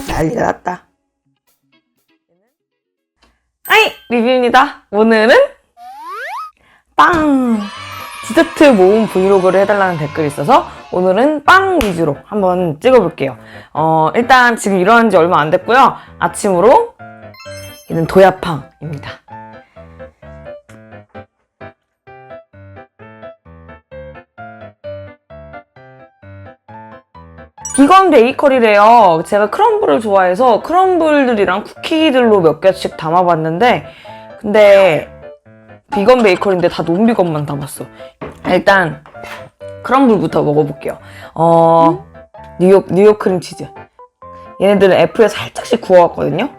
난리가 났다. 하이! 리뷰입니다. 오늘은 빵! 디저트 모음 브이로그를 해달라는 댓글이 있어서 오늘은 빵 위주로 한번 찍어볼게요. 일단 지금 일어난 지 얼마 안 됐고요. 아침으로 얘는 도야빵입니다. 비건 베이커리래요. 제가 크럼블을 좋아해서 크럼블들이랑 쿠키들로 몇 개씩 담아봤는데 근데 비건 베이커리인데 다 논비건만 담았어. 일단 크럼블부터 먹어볼게요. 뉴욕 크림치즈. 얘네들은 F에 살짝씩 구워왔거든요.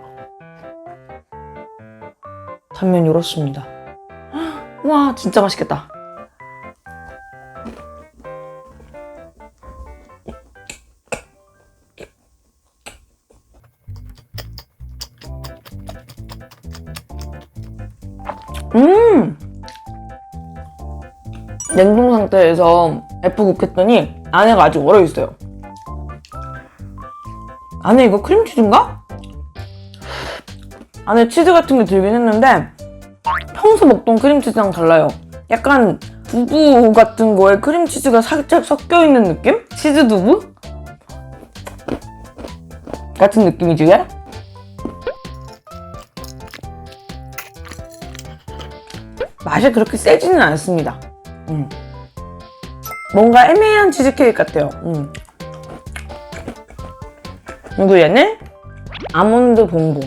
단면이 이렇습니다. 와 진짜 맛있겠다. 냉동 상태에서 F 굽혔더니 안에가 아직 얼어있어요. 안에 이거 크림치즈인가? 안에 치즈 같은 게 들긴 했는데 평소 먹던 크림치즈랑 달라요. 약간 두부 같은 거에 크림치즈가 살짝 섞여있는 느낌? 치즈 두부? 같은 느낌이지 왜? 맛이 그렇게 세지는 않습니다. 뭔가 애매한 치즈케이크 같아요. 그리고 얘는 아몬드 봉봉.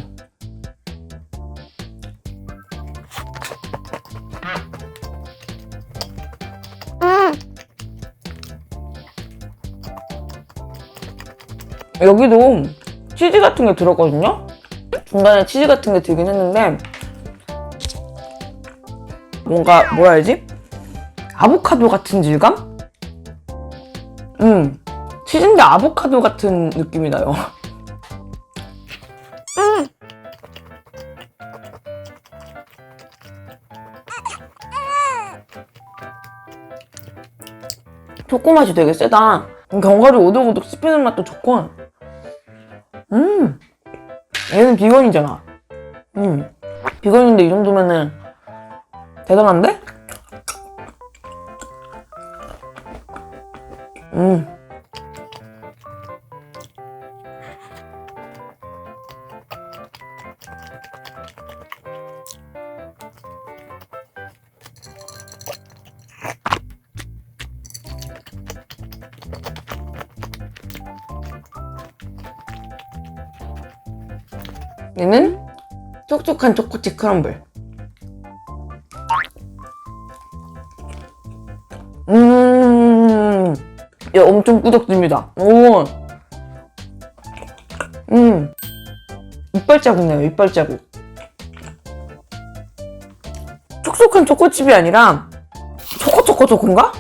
여기도 치즈 같은 게 들었거든요? 중간에 치즈 같은 게 들긴 했는데 뭔가 뭐라 해야지? 아보카도 같은 질감? 치즈인데 아보카도 같은 느낌이 나요. 초코 맛이 되게 세다. 견과류 오독오독 씹히는 맛도 좋고. 얘는 비건이잖아. 비건인데 이 정도면은 대단한데? 얘는 촉촉한 초코칩 크럼블. 얘 엄청 꾸덕집니다. 오. 이빨 자국 나요, 이빨 자국. 촉촉한 초코칩이 아니라 초코인가?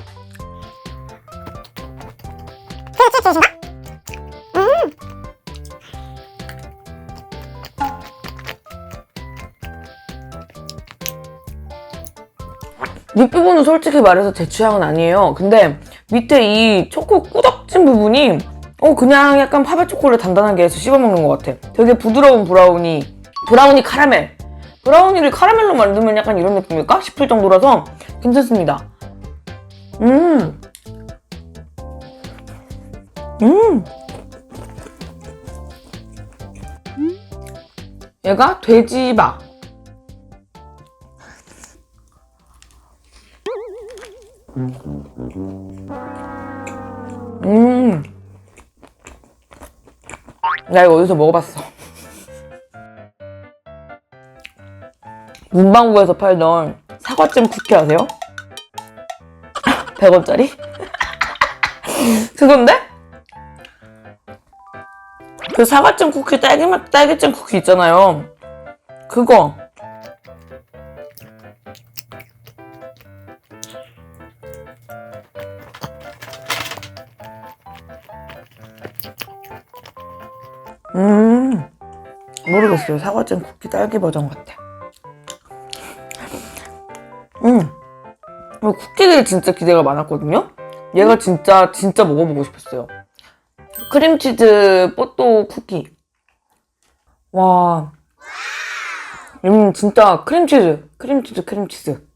윗부분은 솔직히 말해서 제 취향은 아니에요. 근데 밑에 이 초코 꾸덕진 부분이 그냥 약간 파베 초코를 단단하게 해서 씹어먹는 것 같아. 되게 부드러운 브라우니 카라멜. 브라우니를 카라멜로 만들면 약간 이런 느낌일까? 싶을 정도라서 괜찮습니다. 얘가 돼지바. 나 이거 어디서 먹어봤어. 문방구에서 팔던 사과잼 쿠키 아세요? 100원짜리? 그건데? 그 사과잼 쿠키, 딸기잼 쿠키 있잖아요. 그거. 모르겠어요. 사과잼 쿠키 딸기 버전 같아. 쿠키들이 진짜 기대가 많았거든요. 얘가 진짜 먹어보고 싶었어요. 크림치즈 뽀또 쿠키. 와, 진짜 크림치즈.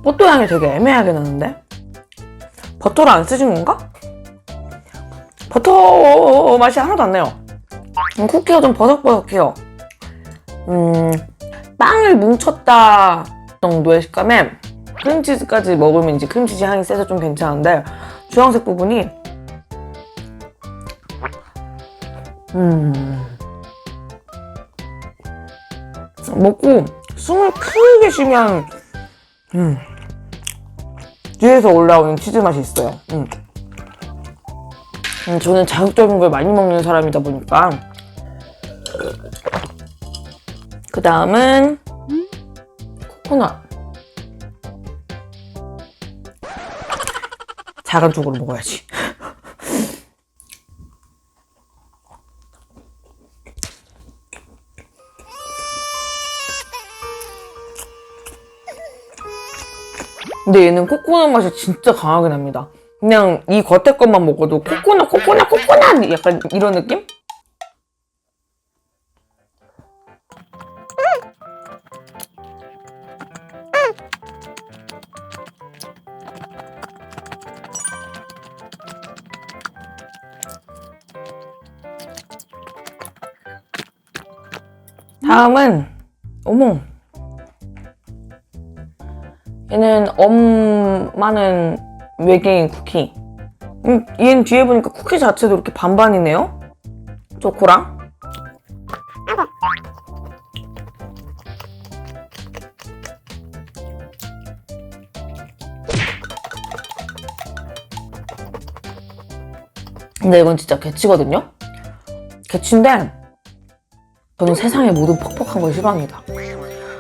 뽀또 향이 되게 애매하게 나는데? 버터를 안 쓰신 건가? 버터 맛이 하나도 안 나요. 쿠키가 좀 버석버석해요. 빵을 뭉쳤다 정도의 식감에 크림치즈까지 먹으면 이제 크림치즈 향이 세서 좀 괜찮은데 주황색 부분이 먹고 숨을 크게 쉬면 뒤에서 올라오는 치즈 맛이 있어요. 저는 자극적인 걸 많이 먹는 사람이다 보니까. 그 다음은 코코넛. 작은 쪽으로 먹어야지. 근데 얘는 코코넛 맛이 진짜 강하게 납니다. 그냥 이 겉에 것만 먹어도 코코넛 약간 이런 느낌? 다음은 어머, 얘는 많은 외계인 쿠키. 얘는 뒤에 보니까 쿠키 자체도 이렇게 반반이네요? 초코랑. 근데 이건 진짜 개치거든요? 개치인데 저는 세상의 모든 퍽퍽한 걸 싫어합니다.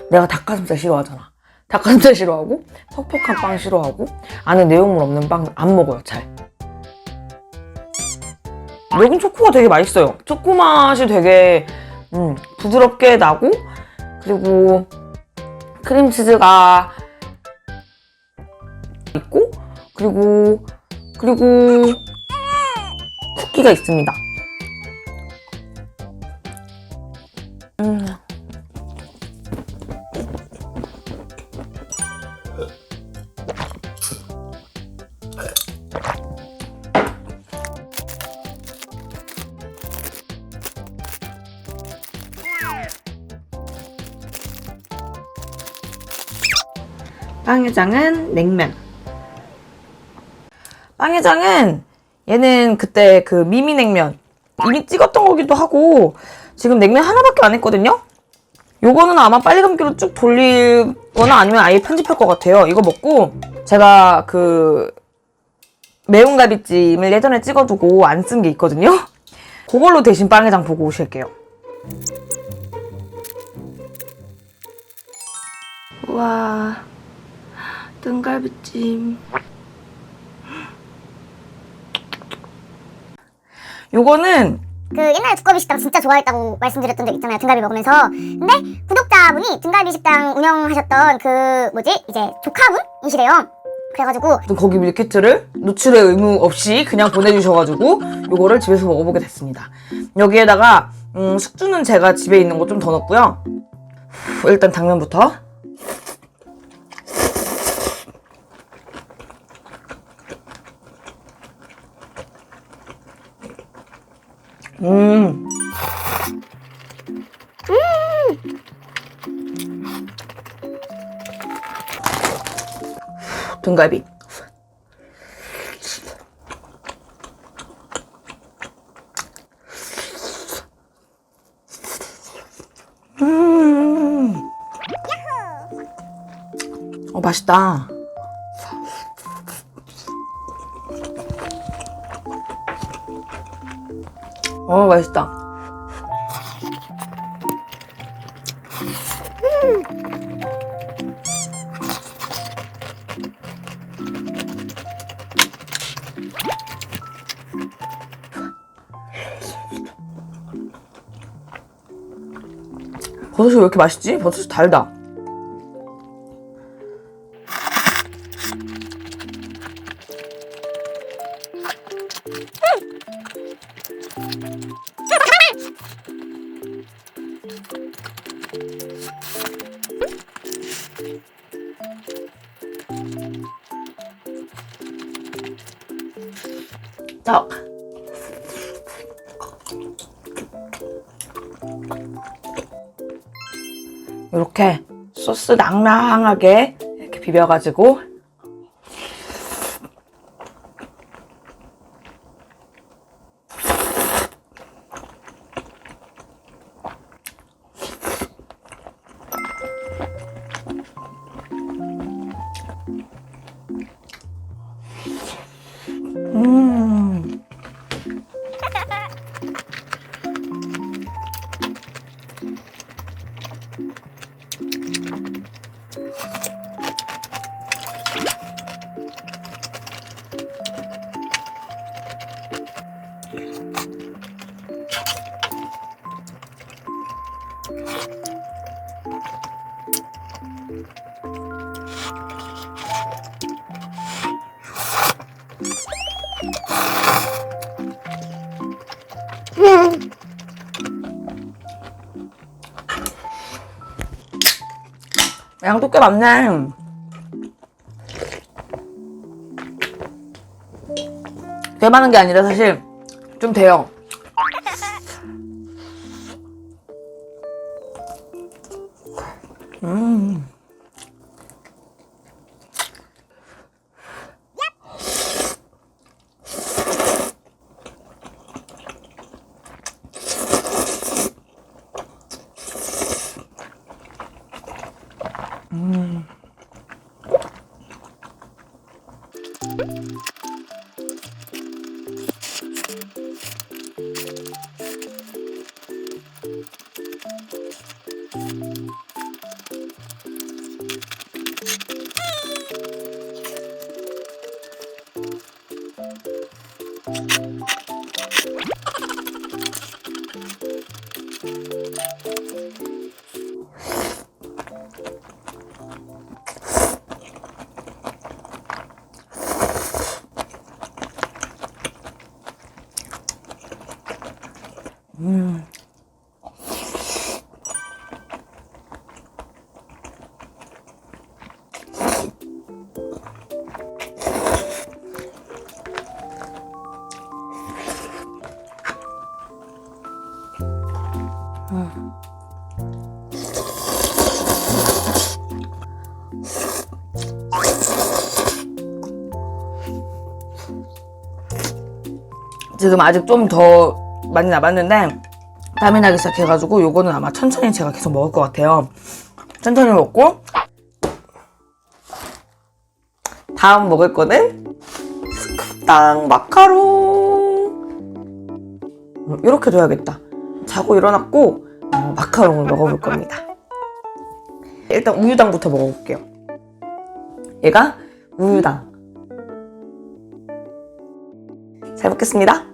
내가 닭가슴살 싫어하잖아. 닭가슴살 싫어하고 퍽퍽한 빵 싫어하고 안에 내용물 없는 빵 안 먹어요, 잘. 여긴 초코가 되게 맛있어요. 초코 맛이 되게 부드럽게 나고, 그리고 크림치즈가 있고, 그리고 쿠키가 있습니다. 빵해장은 냉면. 빵해장은 얘는 그때 그 미미냉면 이미 찍었던 거기도 하고 지금 냉면 하나밖에 안 했거든요? 요거는 아마 빨리 감기로 쭉 돌리거나 아니면 아예 편집할 것 같아요. 이거 먹고 제가 그 매운 갈비찜을 예전에 찍어두고 안 쓴 게 있거든요? 그걸로 대신 빵해장 보고 오실게요. 우와, 등갈비찜. 요거는 그 옛날에 두꺼비 식당 진짜 좋아했다고 말씀드렸던 적 있잖아요. 등갈비 먹으면서. 근데 구독자분이 등갈비 식당 운영하셨던 그 뭐지? 이제 조카분이시래요. 그래가지고 거기 밀키트를 노출의 의무 없이 그냥 보내주셔가지고 요거를 집에서 먹어보게 됐습니다. 여기에다가 숙주는 제가 집에 있는 거 좀 더 넣었고요. 일단 당면부터. 등갈비. 맛있다. 맛있다. 버섯이 왜 이렇게 맛있지? 버섯이 달다. 자, 이렇게 소스 낭낭하게 이렇게 비벼가지고 양도 꽤 많네. 꽤 많은 게 아니라 사실 좀 돼요. 지금 아직 좀 더 많이 남았는데 땀이 나기 시작해가지고 요거는 아마 천천히 제가 계속 먹을 것 같아요. 천천히 먹고 다음 먹을 거는 스쿠땅 마카롱. 이렇게 둬야겠다. 자고 일어났고 마카롱을 먹어볼 겁니다. 일단 우유당부터 먹어볼게요. 얘가 우유당. 잘 먹겠습니다.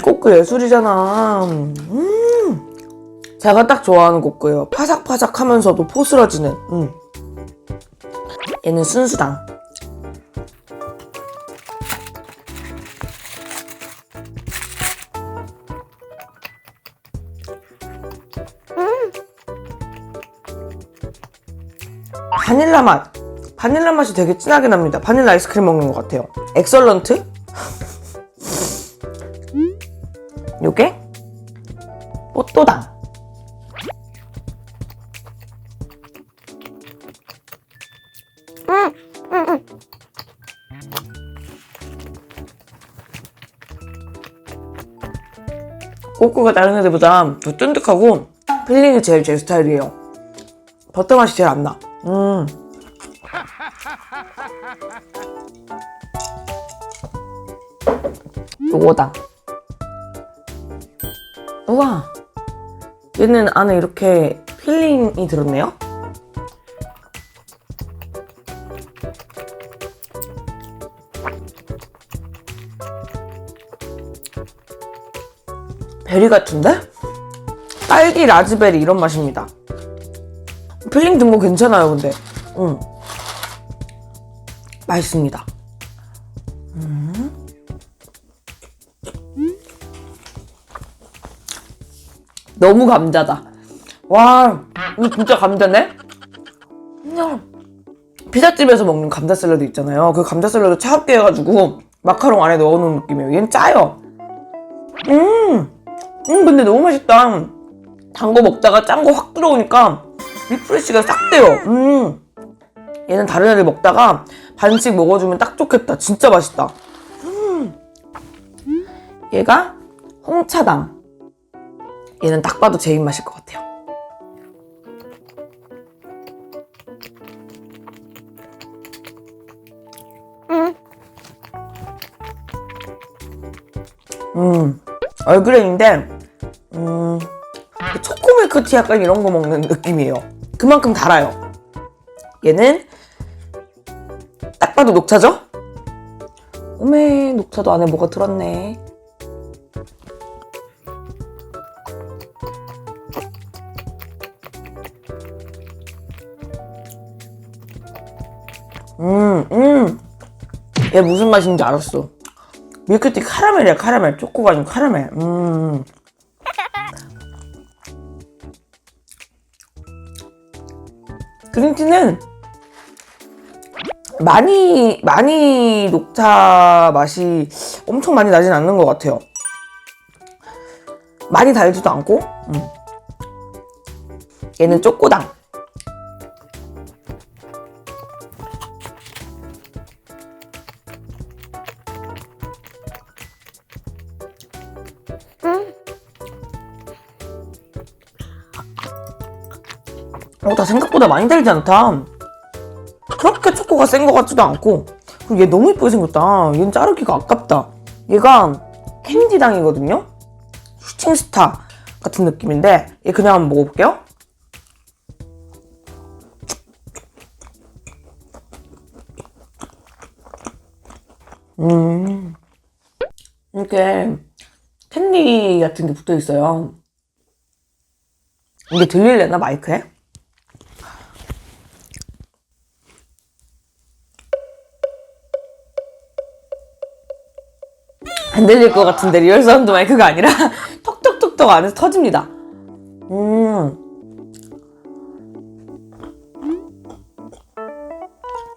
꼬끄 예술이잖아. 제가 딱 좋아하는 꼬끄예요. 파삭파삭하면서도 포스러지는. 얘는 순수당. 바닐라 맛. 바닐라 맛이 되게 진하게 납니다. 바닐라 아이스크림 먹는 것 같아요. 엑설런트? 요게 뽀또당. 꼬꼬가 다른 애들보다 더 쫀득하고 필링이 제일 제 스타일이에요. 버터 맛이 제일 안 나. 요거다. 우와, 얘는 안에 이렇게 필링이 들었네요. 베리 같은데? 딸기, 라즈베리 이런 맛입니다. 필링 든 거 괜찮아요, 근데. 맛있습니다. 너무 감자다. 와, 이거 진짜 감자네? 피자집에서 먹는 감자 샐러드 있잖아요. 그 감자 샐러드 차갑게 해가지고 마카롱 안에 넣어놓은 느낌이에요. 얘는 짜요. 근데 너무 맛있다. 단 거 먹다가 짠 거 확 들어오니까 리프레시가 싹 돼요. 얘는 다른 애들 먹다가 반씩 먹어주면 딱 좋겠다. 진짜 맛있다. 얘가 홍차당. 얘는 딱 봐도 제 입맛일 것 같아요. 얼그레인데 초코밀크티 약간 이런 거 먹는 느낌이에요. 그만큼 달아요. 얘는 딱 봐도 녹차죠? 오메, 녹차도 안에 뭐가 들었네. 얘 무슨 맛인지 알았어. 밀크티 카라멜이야, 카라멜. 초코가 아니고 카라멜. 그린티는 많이 녹차 맛이 엄청 많이 나진 않는 것 같아요. 많이 달지도 않고. 얘는 쪼꼬당. 나 생각보다 많이 달지 않다. 그렇게 초코가 센 것 같지도 않고. 그리고 얘 너무 예쁘게 생겼다. 얘는 자르기가 아깝다. 얘가 캔디당이거든요. 슈팅스타 같은 느낌인데 얘 그냥 한번 먹어볼게요. 이렇게 캔디 같은 게 붙어 있어요. 이게 들릴래나 마이크에? 안 들릴 것 같은데 리얼 사운드 마이크가 아니라 톡톡톡톡 안에서 터집니다.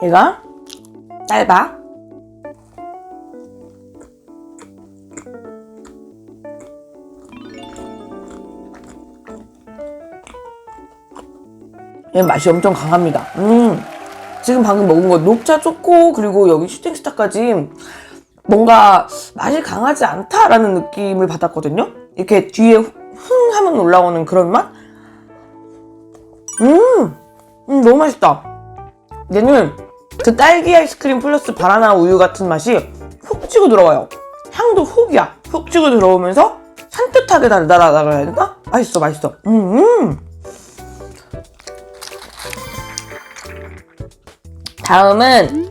얘가 짧아. 얘 맛이 엄청 강합니다. 지금 방금 먹은 거 녹차 초코 그리고 여기 슈팅스타까지 뭔가 맛이 강하지 않다라는 느낌을 받았거든요. 이렇게 뒤에 흥 하면 올라오는 그런 맛? 너무 맛있다. 얘는 그 딸기 아이스크림 플러스 바나나 우유 같은 맛이 훅 치고 들어와요. 향도 훅이야. 훅 치고 들어오면서 산뜻하게 달달하다고 해야 되나? 맛있어, 맛있어. 다음은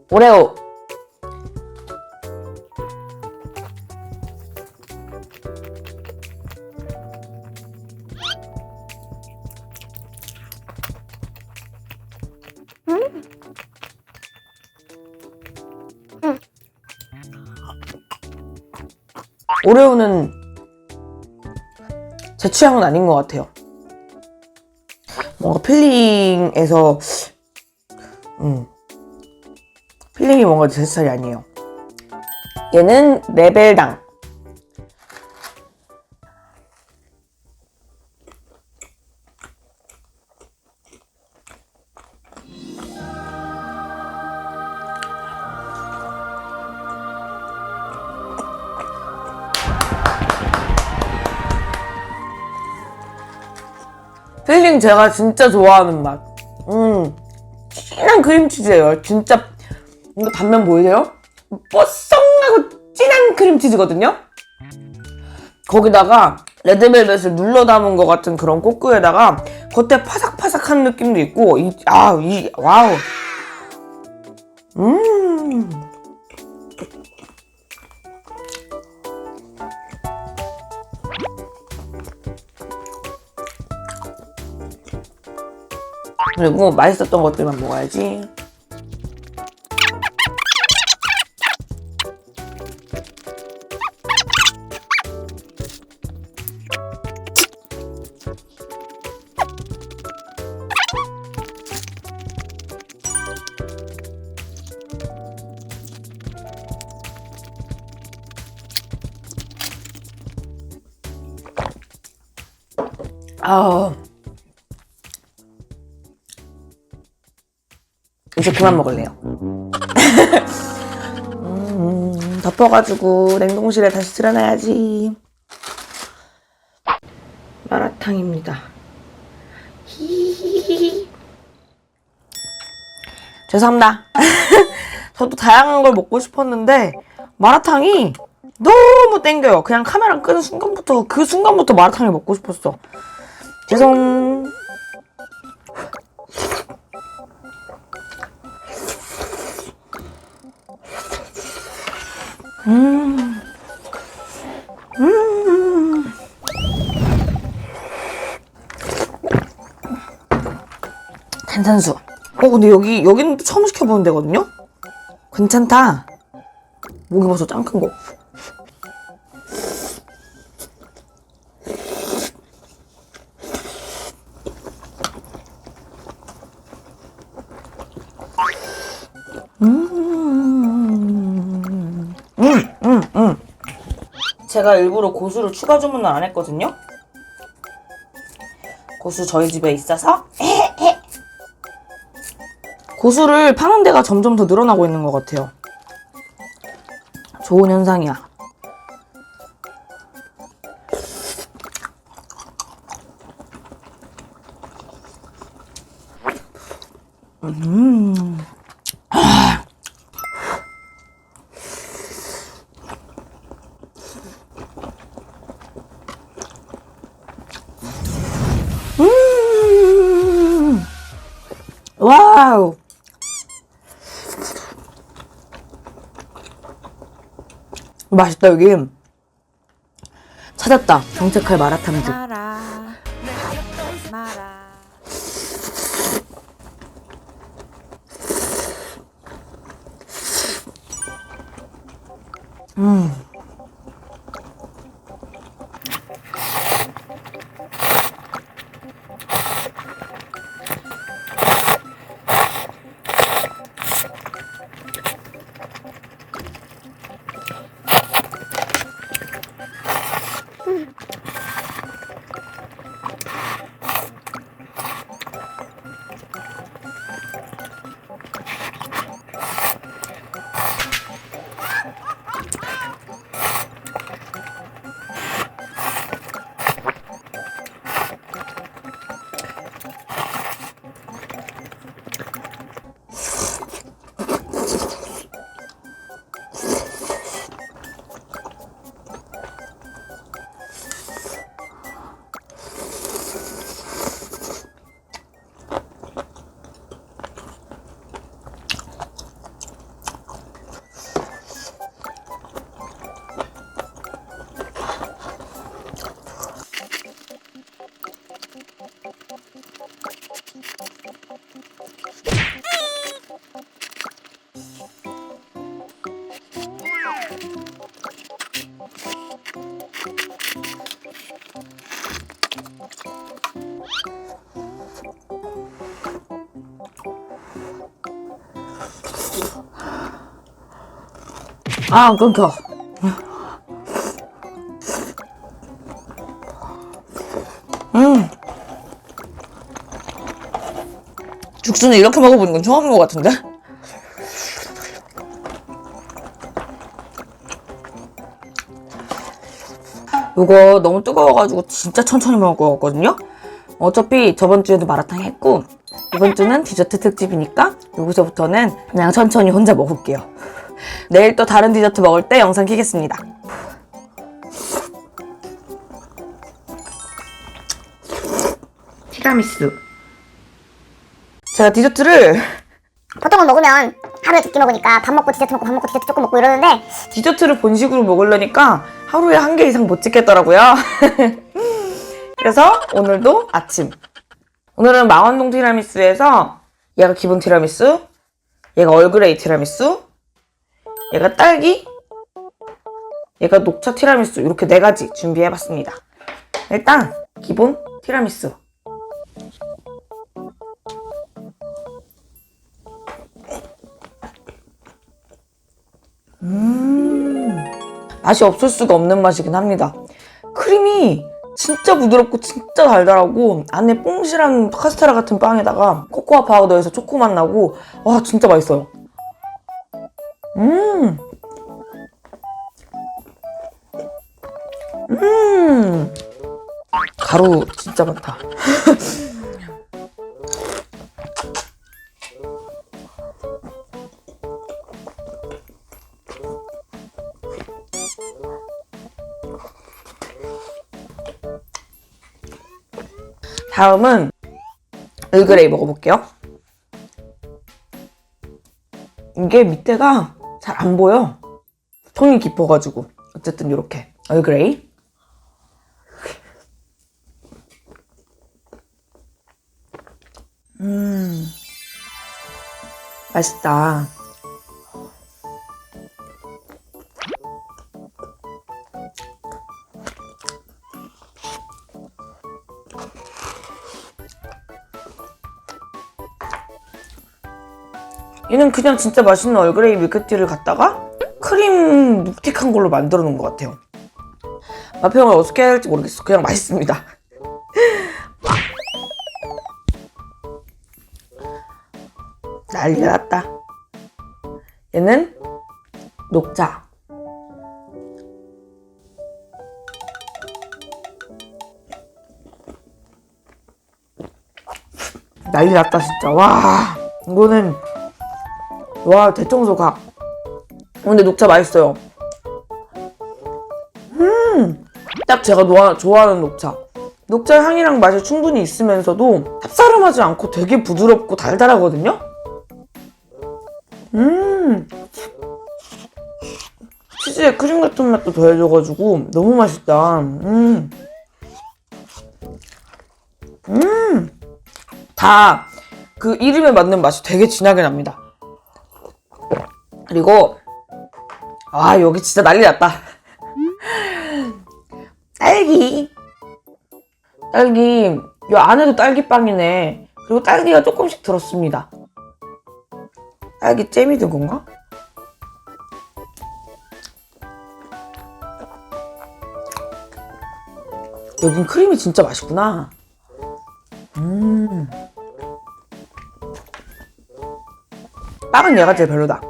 오레오. 오레오는 제 취향은 아닌 것 같아요. 뭔가 필링에서 필링이 뭔가 제 스타일이 아니에요. 얘는 레벨당. 필링 제가 진짜 좋아하는 맛. 진한 크림치즈예요. 진짜 이거 단면 보이세요? 뽀송하고 진한 크림치즈거든요? 거기다가 레드벨벳을 눌러 담은 것 같은 그런 꼬끄에다가 겉에 파삭파삭한 느낌도 있고 와우. 그리고 맛있었던 것들만 먹어야지. 이제 그만 먹을래요. 덮어가지고 냉동실에 다시 들어놔야지. 마라탕입니다. 히히히히. 죄송합니다. 저도 다양한 걸 먹고 싶었는데 마라탕이 너무 땡겨요. 그냥 카메라 끄는 순간부터 그 순간부터 마라탕을 먹고 싶었어. 죄송. 탄산수. 근데 여기는 또 처음 시켜보는 데거든요? 괜찮다. 목이버섯 짱 큰 거. 제가 일부러 고수를 추가 주문을 안 했거든요? 고수 저희 집에 있어서 고수를 파는 데가 점점 더 늘어나고 있는 것 같아요. 좋은 현상이야. 와우. 맛있다. 여기 찾았다. 정책할 마라탕집. 마라. 아, 끊겨. 죽순을 이렇게 먹어보는 건 처음인 것 같은데? 이거 너무 뜨거워가지고 진짜 천천히 먹을 거거든요? 어차피 저번 주에도 마라탕 했고 이번 주는 디저트 특집이니까 여기서부터는 그냥 천천히 혼자 먹을게요. 내일 또 다른 디저트 먹을 때 영상 켜겠습니다. 티라미수. 제가 디저트를 보통은 먹으면 하루에 2끼 먹으니까 밥 먹고 디저트 먹고 밥 먹고 디저트 조금 먹고 이러는데 디저트를 본식으로 먹으려니까 하루에 1개 이상 못 찍겠더라고요. 그래서 오늘도 아침. 오늘은 망원동 티라미수에서 얘가 기본 티라미수, 얘가 얼그레이 티라미수, 얘가 딸기, 얘가 녹차 티라미수 이렇게 4가지 준비해봤습니다. 일단 기본 티라미수. 맛이 없을 수가 없는 맛이긴 합니다. 크림이 진짜 부드럽고 진짜 달달하고 안에 뽕실한 카스테라 같은 빵에다가 코코아 파우더에서 초코맛 나고 와 진짜 맛있어요. 가루 진짜 많다. 다음은 얼그레이 먹어볼게요. 이게 밑에가 잘 안 보여. 통이 깊어가지고. 어쨌든 이렇게 얼그레이. 맛있다. 얘는 그냥 진짜 맛있는 얼그레이 밀크티를 갖다가 크림 묵틱한 걸로 만들어 놓은 것 같아요. 맛 평을 어떻게 해야 할지 모르겠어. 그냥 맛있습니다. 난리 났다. 얘는 녹차. 난리 났다 진짜. 와 이거는 와 대청소 각. 근데 녹차 맛있어요. 딱 제가 좋아하는 녹차. 녹차 향이랑 맛이 충분히 있으면서도 쌉싸름하지 않고 되게 부드럽고 달달하거든요. 치즈에 크림 같은 맛도 더해져가지고 너무 맛있다. 다 그 이름에 맞는 맛이 되게 진하게 납니다. 그리고 아 여기 진짜 난리 났다. 딸기 이 안에도 딸기빵이네. 그리고 딸기가 조금씩 들었습니다. 딸기 잼이 든 건가? 여긴 크림이 진짜 맛있구나. 빵은 얘가 제일 별로다.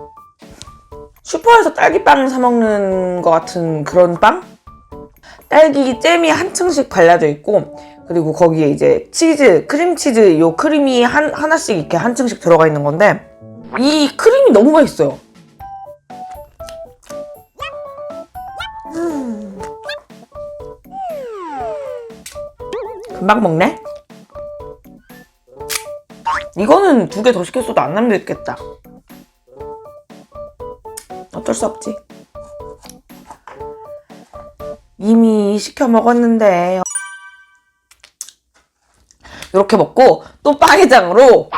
슈퍼에서 딸기빵을 사 먹는 것 같은 그런 빵? 딸기 잼이 한 층씩 발라져 있고 그리고 거기에 이제 치즈, 크림치즈 요 크림이 하나씩 이렇게 한 층씩 들어가 있는 건데 이 크림이 너무 맛있어요. 금방 먹네? 이거는 2개 더 시켰어도 안 남겼겠다. 어쩔 수 없지. 이미 시켜 먹었는데. 이렇게 먹고 또 빵해장으로.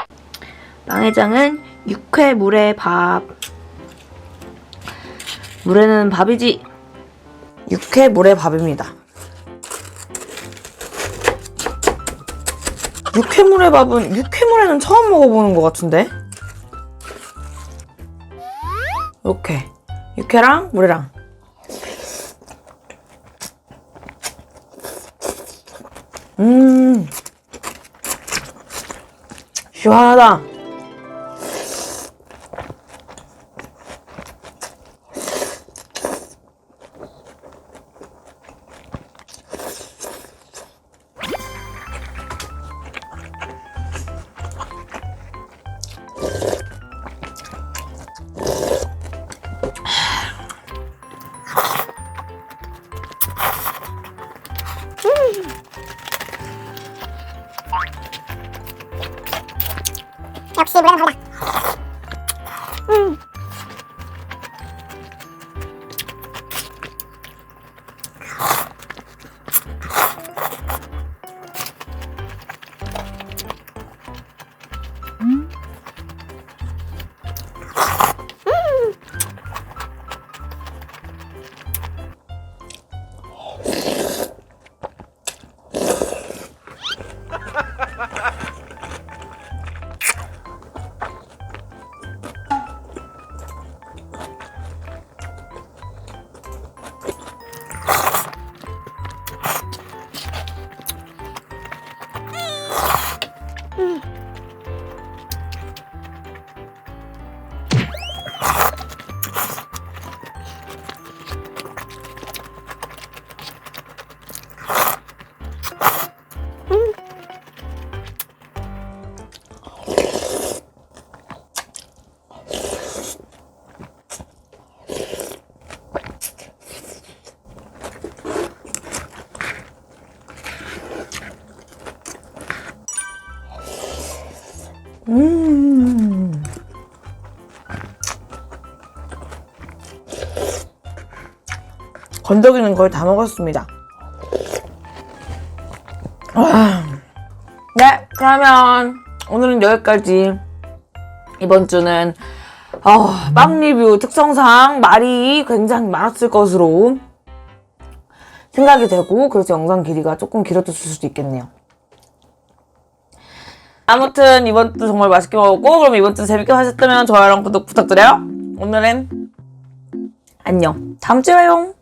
빵해장은 육회 물에 밥. 물에는 밥이지. 육회 물에 밥입니다. 육회물의 밥은 육회물에는 처음 먹어보는 것 같은데. 이렇게 육회랑 물이랑. 시원하다. 역시 물에는 달다. 건더기는 거의 다 먹었습니다. 네, 그러면 오늘은 여기까지. 이번 주는 빵 리뷰 특성상 말이 굉장히 많았을 것으로 생각이 되고, 그래서 영상 길이가 조금 길어졌을 수도 있겠네요. 아무튼 이번 주 정말 맛있게 먹었고, 그럼 이번 주 재밌게 하셨다면 좋아요랑 구독 부탁드려요. 오늘은 안녕. 다음 주에 봐요.